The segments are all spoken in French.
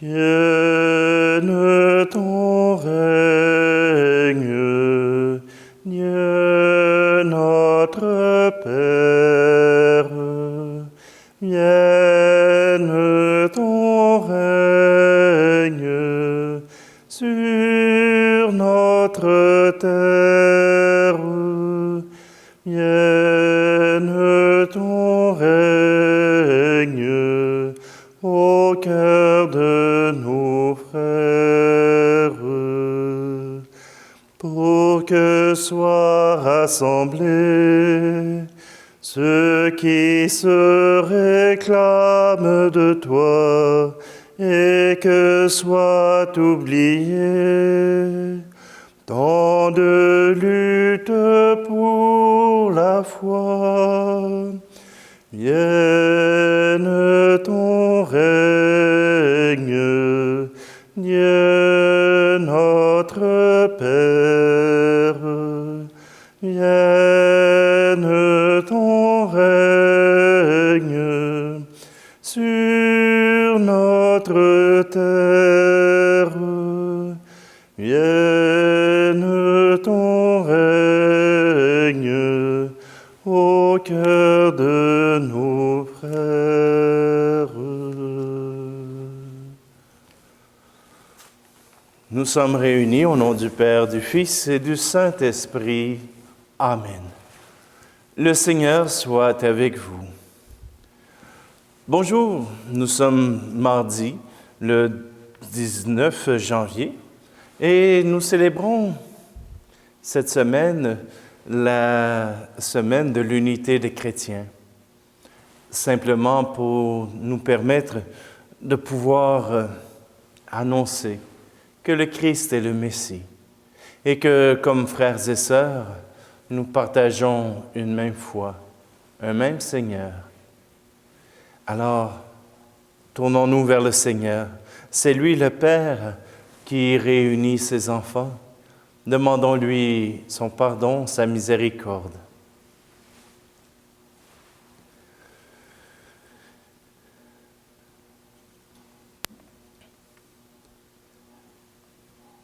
Vienne ton règne, Dieu notre Père. Vienne ton règne sur notre terre. Vienne ton règne au cœur de nos frères, pour que soient rassemblés ceux qui se réclament de toi et que soient oubliés tant de lutte pour la foi. Vienne ton règne, Dieu notre Père. Vienne ton règne sur notre terre. Vienne ton règne au cœur de nos frères. Nous sommes réunis au nom du Père, du Fils et du Saint-Esprit. Amen. Le Seigneur soit avec vous. Bonjour, nous sommes mardi, le 19 janvier, et nous célébrons cette semaine la semaine de l'unité des chrétiens, simplement pour nous permettre de pouvoir annoncer que le Christ est le Messie et que, comme frères et sœurs, nous partageons une même foi, un même Seigneur. Alors, tournons-nous vers le Seigneur. C'est lui le Père qui réunit ses enfants. Demandons-lui son pardon, sa miséricorde.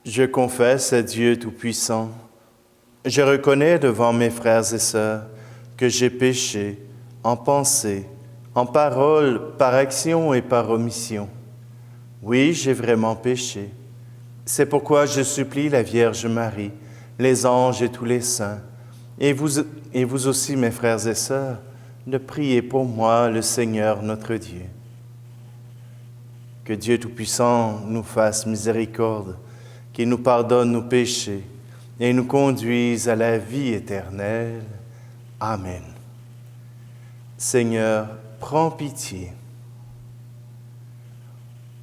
Je confesse à Dieu Tout-Puissant, je reconnais devant mes frères et sœurs que j'ai péché en pensée, en parole, par action et par omission. Oui, j'ai vraiment péché. C'est pourquoi je supplie la Vierge Marie, les anges et tous les saints, et vous aussi, mes frères et sœurs, de prier pour moi le Seigneur notre Dieu. Que Dieu Tout-Puissant nous fasse miséricorde, qu'il nous pardonne nos péchés et nous conduise à la vie éternelle. Amen. Seigneur, prends pitié.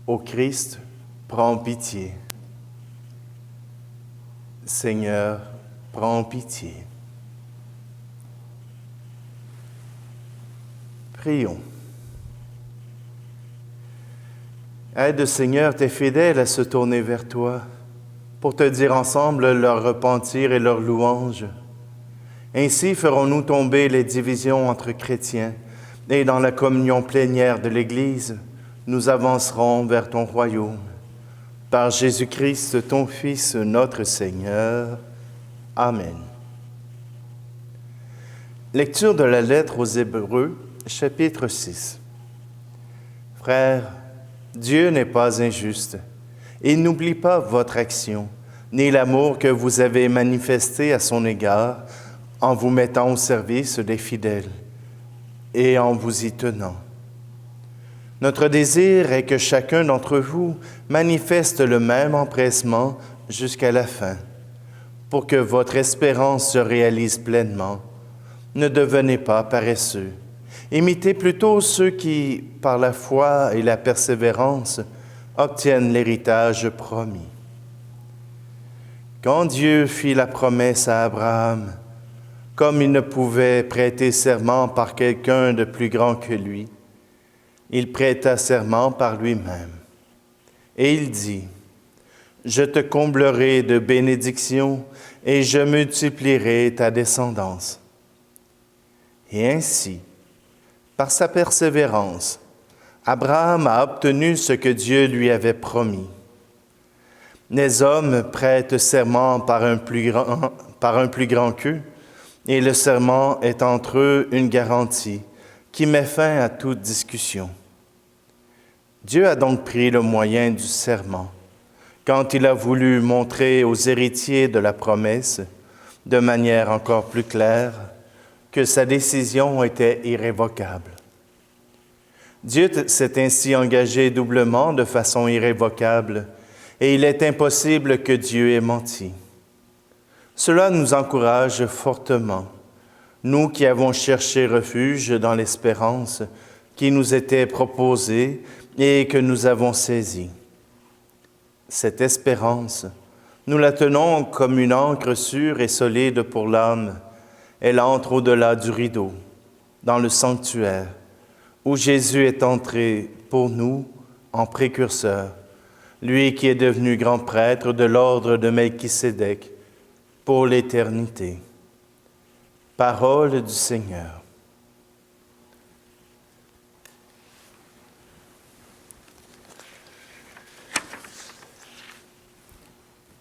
Ô Christ, prends pitié. Seigneur, prends pitié. Prions. Aide, Seigneur, tes fidèles à se tourner vers toi, pour te dire ensemble leur repentir et leur louange. Ainsi ferons-nous tomber les divisions entre chrétiens, et dans la communion plénière de l'Église, nous avancerons vers ton royaume. Par Jésus-Christ, ton Fils, notre Seigneur. Amen. Lecture de la lettre aux Hébreux, chapitre 6. Frères, Dieu n'est pas injuste. Il n'oublie pas votre action, ni l'amour que vous avez manifesté à son égard en vous mettant au service des fidèles et en vous y tenant. Notre désir est que chacun d'entre vous manifeste le même empressement jusqu'à la fin, pour que votre espérance se réalise pleinement. Ne devenez pas paresseux. Imitez plutôt ceux qui, par la foi et la persévérance, obtiennent l'héritage promis. Quand Dieu fit la promesse à Abraham, comme il ne pouvait prêter serment par quelqu'un de plus grand que lui, il prêta serment par lui-même. Et il dit, « Je te comblerai de bénédictions et je multiplierai ta descendance. » Et ainsi, par sa persévérance, Abraham a obtenu ce que Dieu lui avait promis. Les hommes prêtent serment par un plus grand qu'eux, et le serment est entre eux une garantie qui met fin à toute discussion. Dieu a donc pris le moyen du serment quand il a voulu montrer aux héritiers de la promesse, de manière encore plus claire, que sa décision était irrévocable. Dieu s'est ainsi engagé doublement de façon irrévocable, et il est impossible que Dieu ait menti. Cela nous encourage fortement, nous qui avons cherché refuge dans l'espérance qui nous était proposée et que nous avons saisie. Cette espérance, nous la tenons comme une ancre sûre et solide pour l'âme. Elle entre au-delà du rideau, dans le sanctuaire, où Jésus est entré pour nous en précurseur, lui qui est devenu grand prêtre de l'ordre de Melchisédek pour l'éternité. Parole du Seigneur.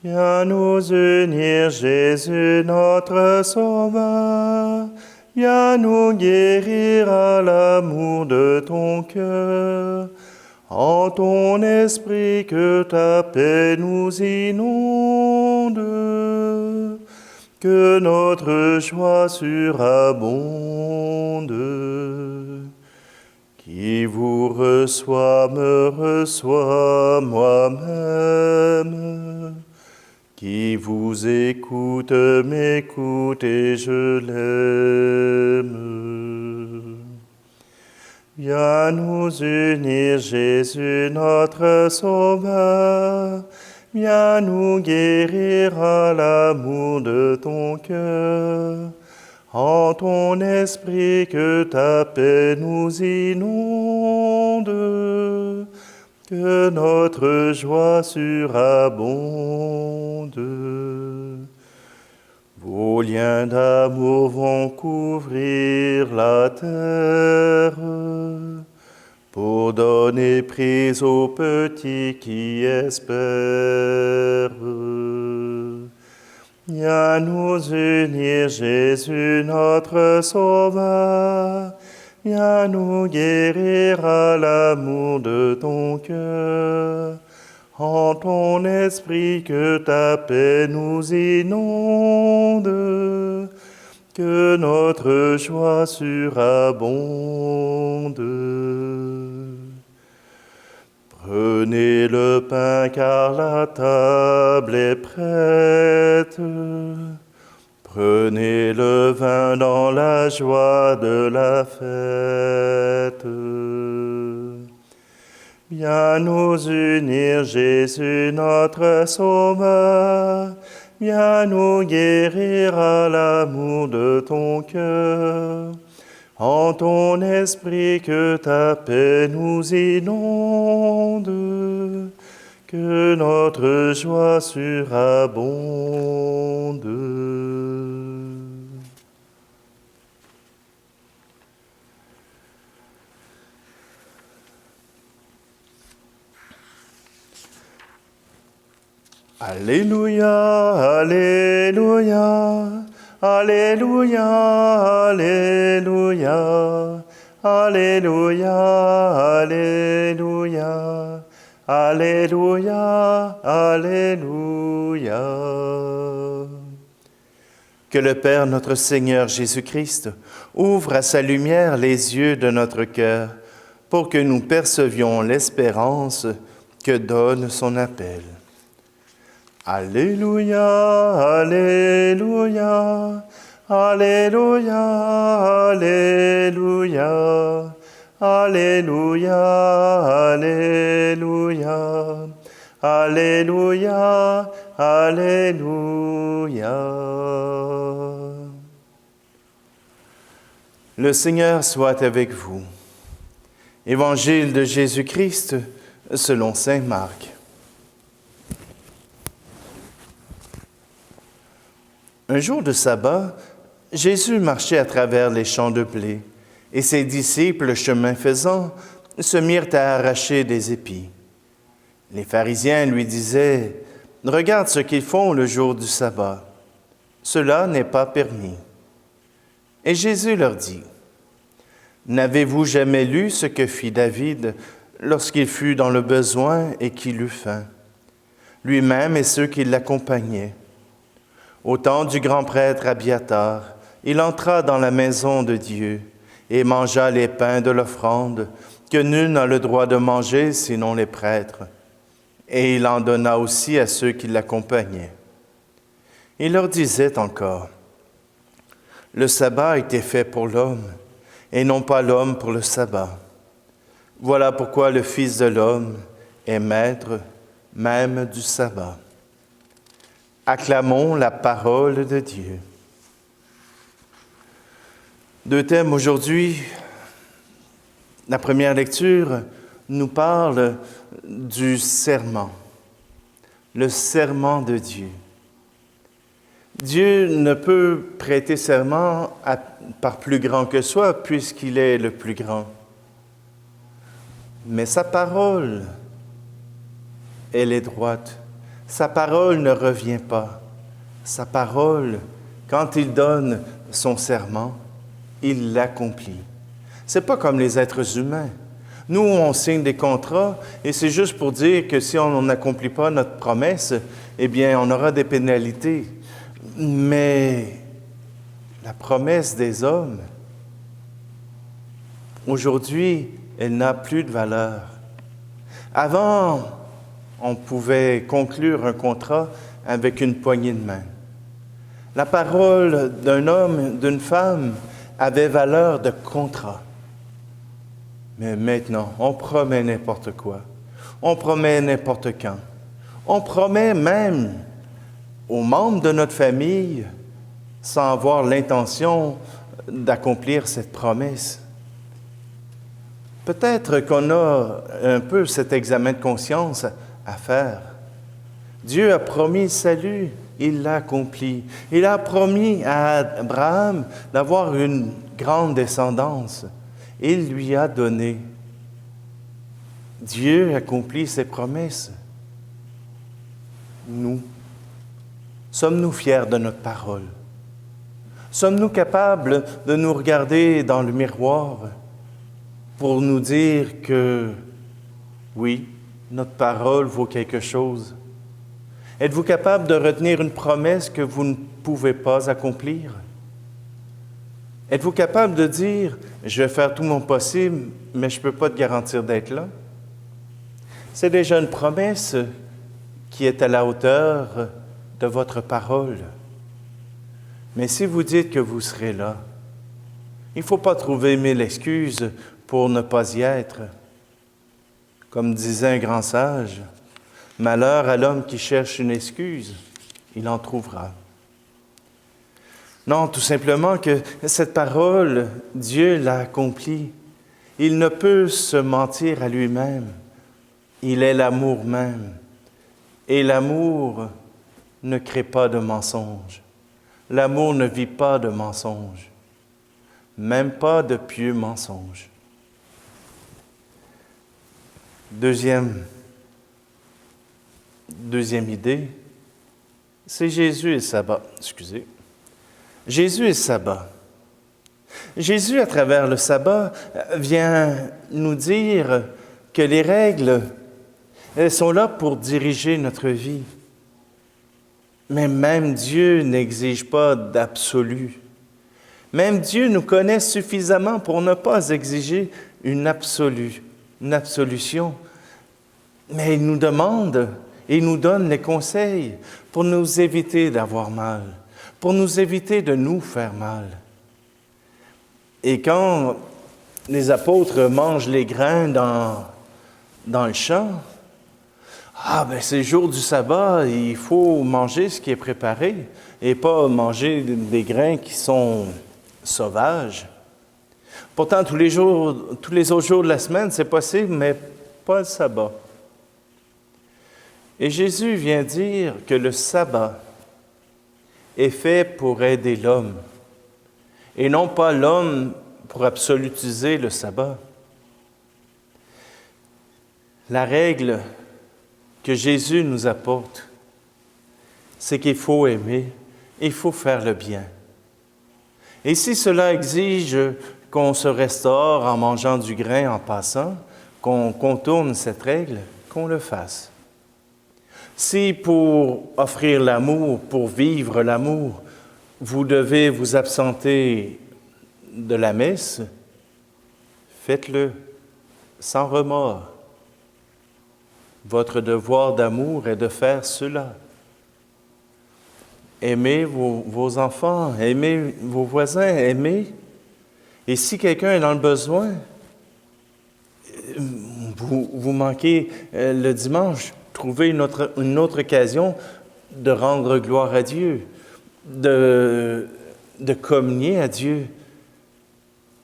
Viens nous unir, Jésus, notre Sauveur. Viens nous guérir à l'amour de ton cœur. En ton esprit que ta paix nous inonde. Que notre joie surabonde. Qui vous reçoit me reçoit moi-même. Qui vous écoute m'écoute et je l'aime. Viens nous unir, Jésus, notre Sauveur. Viens nous guérir à l'amour de ton cœur. En ton esprit que ta paix nous inonde. Que notre joie surabonde. Vos liens d'amour vont couvrir la terre pour donner prise aux petits qui espèrent. Viens nous unir, Jésus, notre Sauveur. Viens nous guérir à l'amour de ton cœur. En ton esprit que ta paix nous inonde. Que notre joie surabonde. Prenez le pain car la table est prête. Prenez le vin dans la joie de la fête. Viens nous unir, Jésus, notre Sauveur. Viens nous guérir à l'amour de ton cœur. En ton esprit que ta paix nous inonde. Que notre joie surabonde. Alléluia, Alléluia, Alléluia, Alléluia, Alléluia, Alléluia, Alléluia, Alléluia. Que le Père, notre Seigneur Jésus-Christ, ouvre à sa lumière les yeux de notre cœur pour que nous percevions l'espérance que donne son appel. Alléluia, Alléluia, Alléluia, Alléluia, Alléluia, Alléluia, Alléluia, Alléluia. Le Seigneur soit avec vous. Évangile de Jésus-Christ selon saint Marc. Un jour de sabbat, Jésus marchait à travers les champs de blé, et ses disciples, chemin faisant, se mirent à arracher des épis. Les pharisiens lui disaient, « Regarde ce qu'ils font le jour du sabbat. Cela n'est pas permis. » Et Jésus leur dit, « N'avez-vous jamais lu ce que fit David lorsqu'il fut dans le besoin et qu'il eut faim, lui-même et ceux qui l'accompagnaient? Au temps du grand prêtre Abiatar, il entra dans la maison de Dieu et mangea les pains de l'offrande que nul n'a le droit de manger sinon les prêtres. Et il en donna aussi à ceux qui l'accompagnaient. Il leur disait encore, « Le sabbat a été fait pour l'homme, et non pas l'homme pour le sabbat. Voilà pourquoi le Fils de l'homme est maître même du sabbat. » Acclamons la parole de Dieu. Deux thèmes aujourd'hui. La première lecture nous parle du serment, le serment de Dieu. Dieu ne peut prêter serment par plus grand que soi, puisqu'il est le plus grand. Mais sa parole, elle est droite. Sa parole ne revient pas. Sa parole, quand il donne son serment, il l'accomplit. C'est pas comme les êtres humains. Nous, on signe des contrats et c'est juste pour dire que si on n'accomplit pas notre promesse, eh bien, on aura des pénalités. Mais la promesse des hommes, aujourd'hui, elle n'a plus de valeur. Avant, on pouvait conclure un contrat avec une poignée de main. La parole d'un homme, d'une femme, avait valeur de contrat. Mais maintenant, on promet n'importe quoi. On promet n'importe quand. On promet même aux membres de notre famille sans avoir l'intention d'accomplir cette promesse. Peut-être qu'on a un peu cet examen de conscience à faire. Dieu a promis le salut, il l'a accompli. Il a promis à Abraham d'avoir une grande descendance. Il lui a donné. Dieu accomplit ses promesses. Nous, sommes-nous fiers de notre parole? Sommes-nous capables de nous regarder dans le miroir pour nous dire que, oui, notre parole vaut quelque chose? Êtes-vous capable de retenir une promesse que vous ne pouvez pas accomplir? Êtes-vous capable de dire, je vais faire tout mon possible, mais je ne peux pas te garantir d'être là? C'est déjà une promesse qui est à la hauteur de votre parole. Mais si vous dites que vous serez là, il ne faut pas trouver 1000 excuses pour ne pas y être. Comme disait un grand sage, « Malheur à l'homme qui cherche une excuse, il en trouvera. » Non, tout simplement que cette parole, Dieu l'a accomplie. Il ne peut se mentir à lui-même. Il est l'amour même. Et l'amour ne crée pas de mensonges. L'amour ne vit pas de mensonges, même pas de pieux mensonges. Deuxième idée, c'est Jésus et le sabbat. Jésus et le sabbat. Jésus, à travers le sabbat, vient nous dire que les règles, elles sont là pour diriger notre vie. Mais même Dieu n'exige pas d'absolu. Même Dieu nous connaît suffisamment pour ne pas exiger une absolution. Mais il nous demande et il nous donne les conseils pour nous éviter d'avoir mal, pour nous éviter de nous faire mal. Et quand les apôtres mangent les grains dans le champ, c'est le jour du sabbat, il faut manger ce qui est préparé et pas manger des grains qui sont sauvages. Pourtant, tous les autres jours de la semaine, c'est possible, mais pas le sabbat. Et Jésus vient dire que le sabbat est fait pour aider l'homme et non pas l'homme pour absolutiser le sabbat. La règle que Jésus nous apporte, c'est qu'il faut aimer, il faut faire le bien. Et si cela exige qu'on se restaure en mangeant du grain en passant, qu'on contourne cette règle, qu'on le fasse. Si pour offrir l'amour, pour vivre l'amour, vous devez vous absenter de la messe, faites-le sans remords. Votre devoir d'amour est de faire cela. Aimez vos enfants, aimez vos voisins, aimez. Et si quelqu'un est dans le besoin, vous manquez le dimanche, trouvez une autre occasion de rendre gloire à Dieu, de communier à Dieu.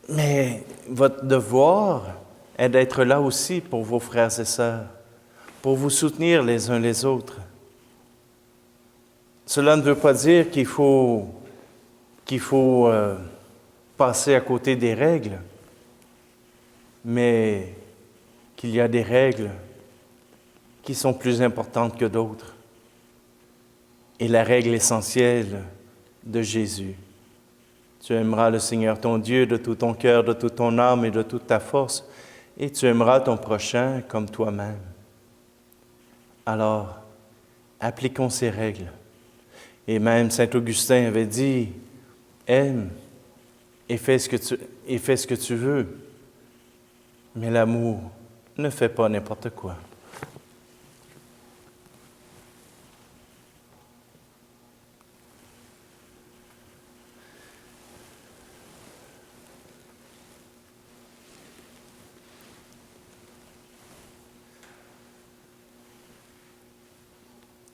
Mais votre devoir est d'être là aussi pour vos frères et sœurs, pour vous soutenir les uns les autres. Cela ne veut pas dire qu'il faut passer à côté des règles, mais qu'il y a des règles qui sont plus importantes que d'autres. Et la règle essentielle de Jésus, tu aimeras le Seigneur ton Dieu de tout ton cœur, de toute ton âme et de toute ta force, et tu aimeras ton prochain comme toi-même. Alors, appliquons ces règles. Et même Saint Augustin avait dit, aime et fais ce que tu veux, mais l'amour ne fait pas n'importe quoi.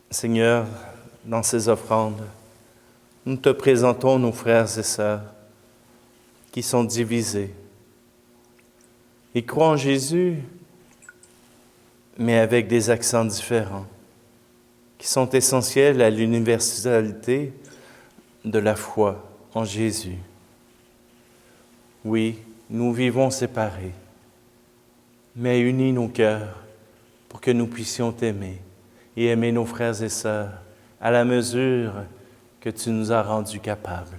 Seigneur, dans ces offrandes, nous te présentons nos frères et sœurs qui sont divisés. Ils croient en Jésus, mais avec des accents différents, qui sont essentiels à l'universalité de la foi en Jésus. Oui, nous vivons séparés, mais unis nos cœurs pour que nous puissions t'aimer et aimer nos frères et sœurs à la mesure que tu nous as rendus capables.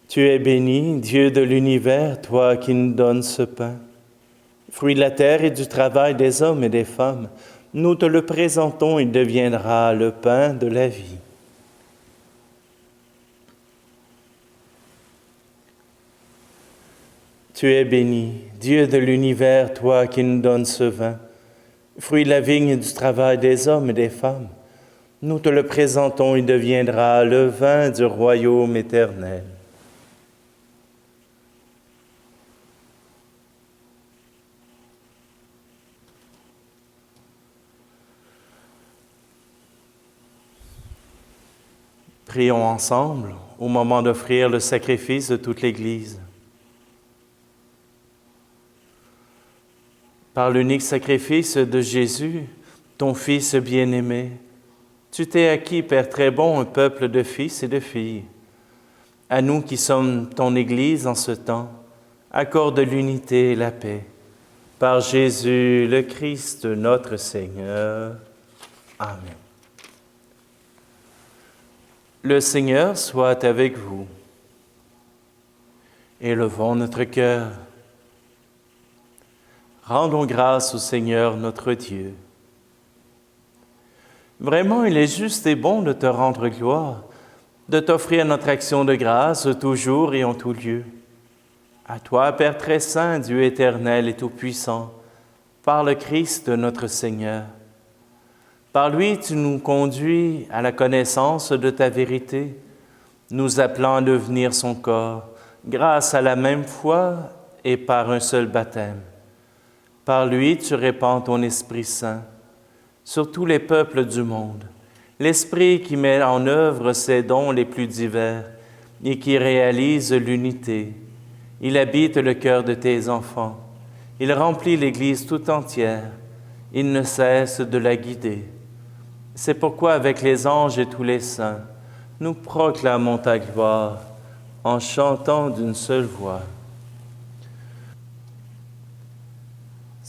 Tu es béni, Dieu de l'univers, toi qui nous donnes ce pain, fruit de la terre et du travail des hommes et des femmes. Nous te le présentons, il deviendra le pain de la vie. Tu es béni, Dieu de l'univers, toi qui nous donnes ce vin, fruit de la vigne et du travail des hommes et des femmes. Nous te le présentons, il deviendra le vin du royaume éternel. Prions ensemble au moment d'offrir le sacrifice de toute l'Église. Par l'unique sacrifice de Jésus, ton Fils bien-aimé, tu t'es acquis, Père très bon, un peuple de fils et de filles. À nous qui sommes ton Église en ce temps, accorde l'unité et la paix. Par Jésus le Christ, notre Seigneur. Amen. Le Seigneur soit avec vous. Élevons notre cœur. Rendons grâce au Seigneur notre Dieu. Vraiment, il est juste et bon de te rendre gloire, de t'offrir notre action de grâce toujours et en tout lieu. À toi, Père très saint, Dieu éternel et tout-puissant, par le Christ notre Seigneur. Par lui, tu nous conduis à la connaissance de ta vérité, nous appelant à devenir son corps, grâce à la même foi et par un seul baptême. Par lui, tu répands ton Esprit Saint sur tous les peuples du monde, l'Esprit qui met en œuvre ses dons les plus divers et qui réalise l'unité. Il habite le cœur de tes enfants. Il remplit l'Église tout entière. Il ne cesse de la guider. C'est pourquoi, avec les anges et tous les saints, nous proclamons ta gloire en chantant d'une seule voix.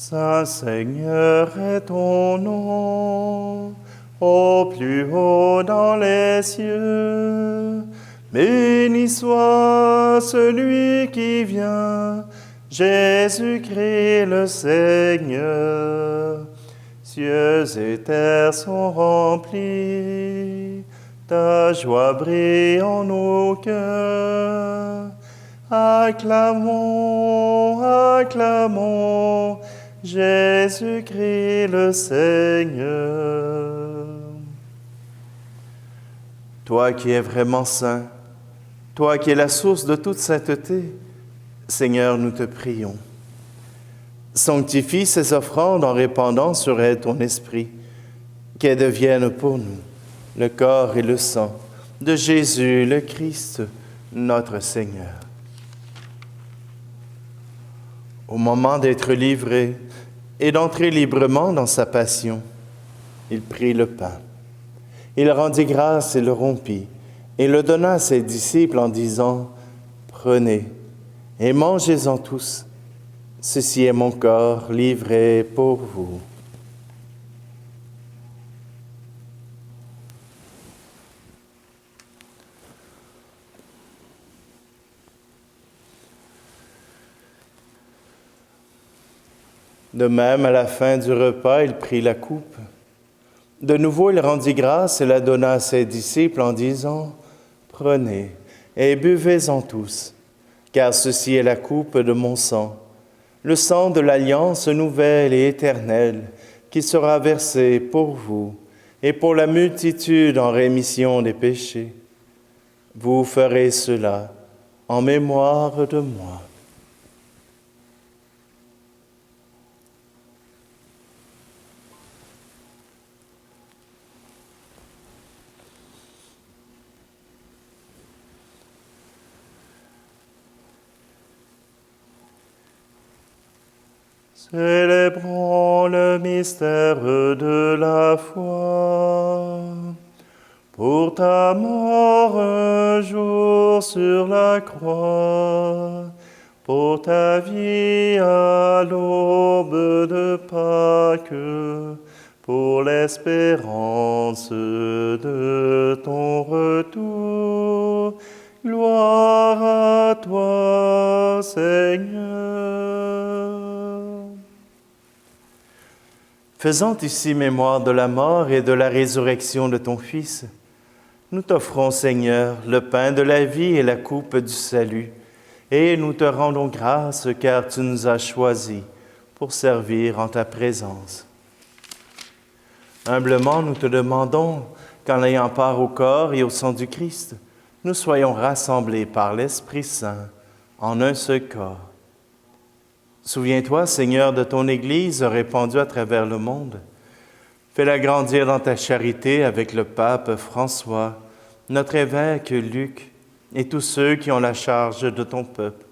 Saint Seigneur est ton nom, au plus haut dans les cieux. Béni soit celui qui vient, Jésus-Christ le Seigneur. Cieux et terre sont remplis, ta joie brille en nos cœurs. Acclamons, acclamons, Jésus-Christ le Seigneur. Toi qui es vraiment saint, toi qui es la source de toute sainteté, Seigneur, nous te prions. Sanctifie ces offrandes en répandant sur elles ton esprit, qu'elles deviennent pour nous le corps et le sang de Jésus le Christ, notre Seigneur. Au moment d'être livré et d'entrer librement dans sa passion, il prit le pain. Il rendit grâce et le rompit, et le donna à ses disciples en disant, « Prenez et mangez-en tous. Ceci est mon corps livré pour vous. » De même, à la fin du repas, il prit la coupe. De nouveau, il rendit grâce et la donna à ses disciples en disant, « Prenez et buvez-en tous, car ceci est la coupe de mon sang, le sang de l'alliance nouvelle et éternelle, qui sera versé pour vous et pour la multitude en rémission des péchés. Vous ferez cela en mémoire de moi. » Célébrons le mystère de la foi. Pour ta mort un jour sur la croix, pour ta vie à l'aube de Pâques, pour l'espérance de ton retour, gloire à toi, Seigneur. Faisant ici mémoire de la mort et de la résurrection de ton Fils, nous t'offrons, Seigneur, le pain de la vie et la coupe du salut, et nous te rendons grâce car tu nous as choisis pour servir en ta présence. Humblement, nous te demandons qu'en ayant part au corps et au sang du Christ, nous soyons rassemblés par l'Esprit Saint en un seul corps. Souviens-toi, Seigneur, de ton Église répandue à travers le monde. Fais-la grandir dans ta charité avec le pape François, notre évêque Luc et tous ceux qui ont la charge de ton peuple.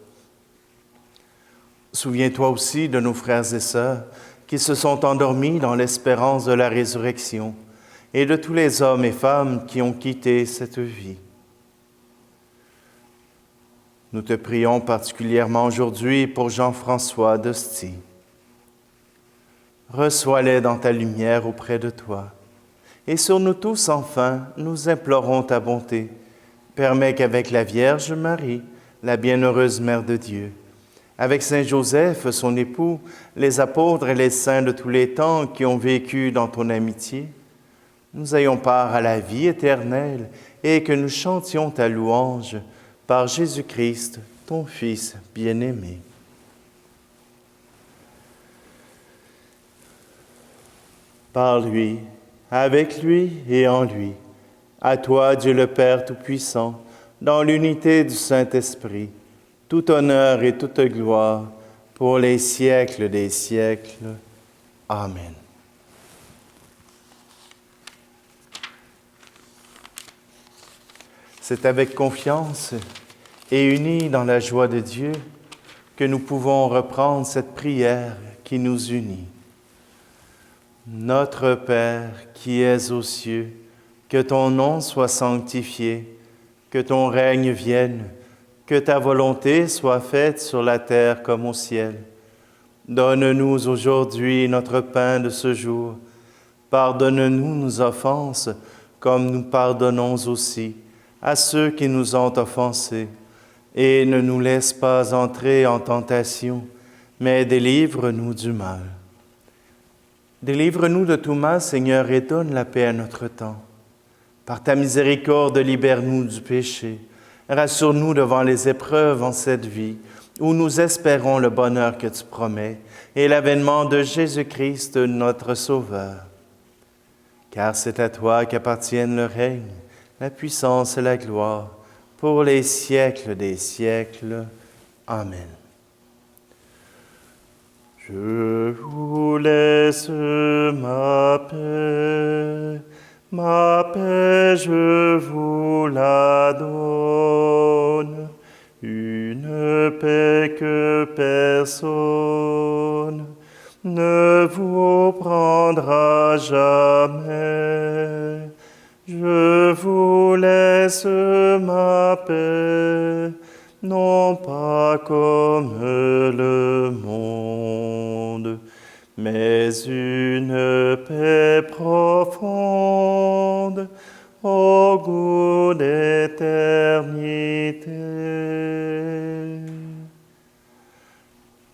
Souviens-toi aussi de nos frères et sœurs qui se sont endormis dans l'espérance de la résurrection et de tous les hommes et femmes qui ont quitté cette vie. Nous te prions particulièrement aujourd'hui pour Jean-François d'Ostie. Reçois-les dans ta lumière auprès de toi. Et sur nous tous, enfin, nous implorons ta bonté. Permets qu'avec la Vierge Marie, la bienheureuse Mère de Dieu, avec Saint Joseph, son époux, les apôtres et les saints de tous les temps qui ont vécu dans ton amitié, nous ayons part à la vie éternelle et que nous chantions ta louange par Jésus-Christ, ton Fils bien-aimé. Par lui, avec lui et en lui, à toi, Dieu le Père Tout-Puissant, dans l'unité du Saint-Esprit, tout honneur et toute gloire pour les siècles des siècles. Amen. C'est avec confiance et unis dans la joie de Dieu que nous pouvons reprendre cette prière qui nous unit. Notre Père qui es aux cieux, que ton nom soit sanctifié, que ton règne vienne, que ta volonté soit faite sur la terre comme au ciel. Donne-nous aujourd'hui notre pain de ce jour. Pardonne-nous nos offenses, comme nous pardonnons aussi à ceux qui nous ont offensés. Et ne nous laisse pas entrer en tentation, mais délivre-nous du mal. Délivre-nous de tout mal, Seigneur, et donne la paix à notre temps. Par ta miséricorde, libère-nous du péché. Rassure-nous devant les épreuves en cette vie, où nous espérons le bonheur que tu promets et l'avènement de Jésus-Christ, notre Sauveur. Car c'est à toi qu'appartiennent le règne, la puissance et la gloire, pour les siècles des siècles. Amen. Je vous laisse ma paix je vous la donne, une paix que personne ne vous prendra jamais. Je vous laisse ma paix, non pas comme le monde, mais une paix profonde, au goût d'éternité.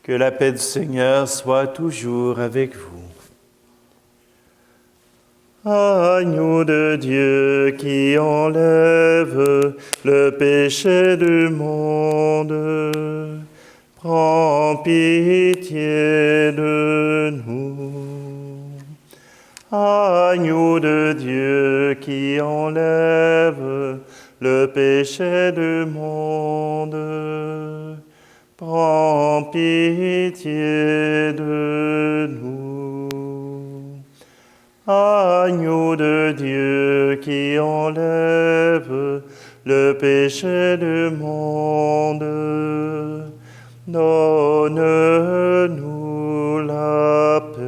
Que la paix du Seigneur soit toujours avec vous. Agneau de Dieu qui enlève le péché du monde, prends pitié de nous. Agneau de Dieu qui enlève le péché du monde, prends pitié de nous. Agneau de Dieu qui enlève le péché du monde, donne-nous la paix.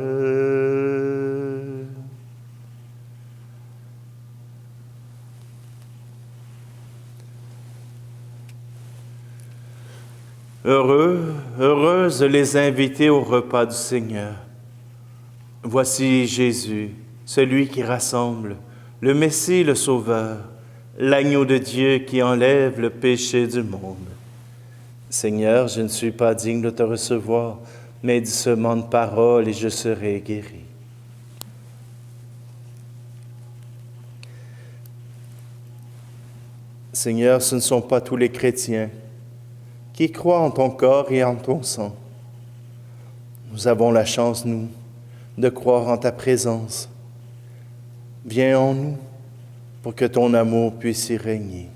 Heureuses les invités au repas du Seigneur. Voici Jésus, celui qui rassemble, le Messie, le Sauveur, l'agneau de Dieu qui enlève le péché du monde. Seigneur, je ne suis pas digne de te recevoir, mais dis seulement une parole et je serai guéri. Seigneur, ce ne sont pas tous les chrétiens qui croient en ton corps et en ton sang. Nous avons la chance, nous, de croire en ta présence. Viens en nous pour que ton amour puisse y régner.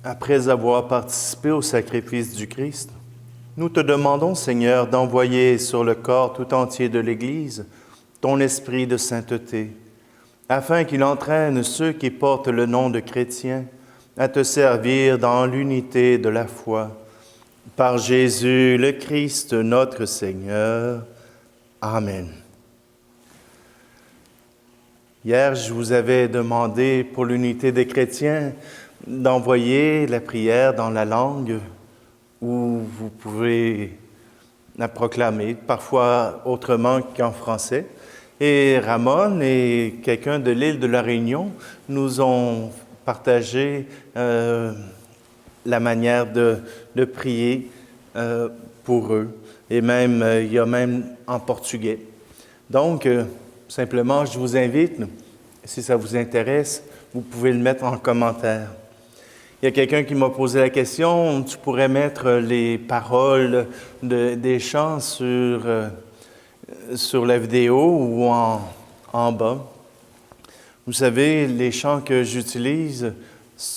Après avoir participé au sacrifice du Christ, nous te demandons, Seigneur, d'envoyer sur le corps tout entier de l'Église ton esprit de sainteté, afin qu'il entraîne ceux qui portent le nom de chrétiens à te servir dans l'unité de la foi. Par Jésus le Christ, notre Seigneur. Amen. Hier, je vous avais demandé pour l'unité des chrétiens d'envoyer la prière dans la langue où vous pouvez la proclamer, parfois autrement qu'en français. Et Ramon et quelqu'un de l'île de la Réunion nous ont partagé la manière de prier pour eux. Et même, il y a même en portugais. Donc, simplement, je vous invite, si ça vous intéresse, vous pouvez le mettre en commentaire. Il y a quelqu'un qui m'a posé la question, tu pourrais mettre les paroles des chants sur la vidéo ou en bas. Vous savez, les chants que j'utilise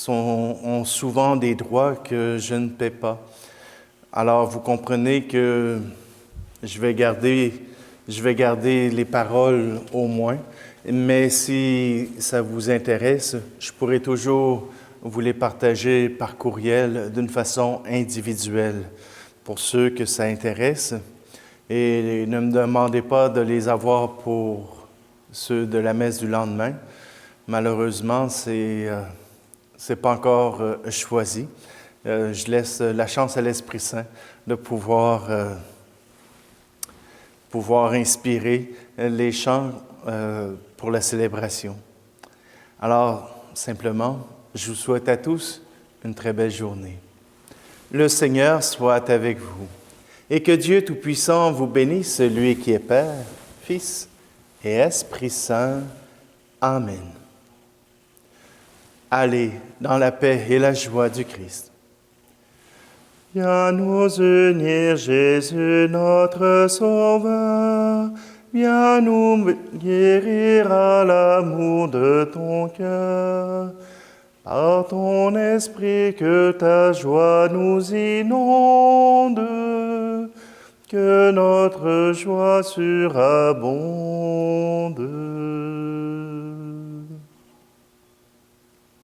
ont souvent des droits que je ne paie pas. Alors, vous comprenez que je vais garder les paroles au moins, mais si ça vous intéresse, je pourrais toujours vous les partager par courriel d'une façon individuelle pour ceux que ça intéresse. Et ne me demandez pas de les avoir pour ceux de la messe du lendemain. Malheureusement, c'est pas encore choisi. Je laisse la chance à l'Esprit Saint de pouvoir inspirer les chants pour la célébration. Alors, simplement, je vous souhaite à tous une très belle journée. Le Seigneur soit avec vous et que Dieu Tout-Puissant vous bénisse, lui qui est Père, Fils et Esprit Saint. Amen. Allez dans la paix et la joie du Christ. Viens nous unir, Jésus, notre Sauveur. Viens nous guérir à l'amour de ton cœur. Par ton esprit que ta joie nous inonde, que notre joie surabonde.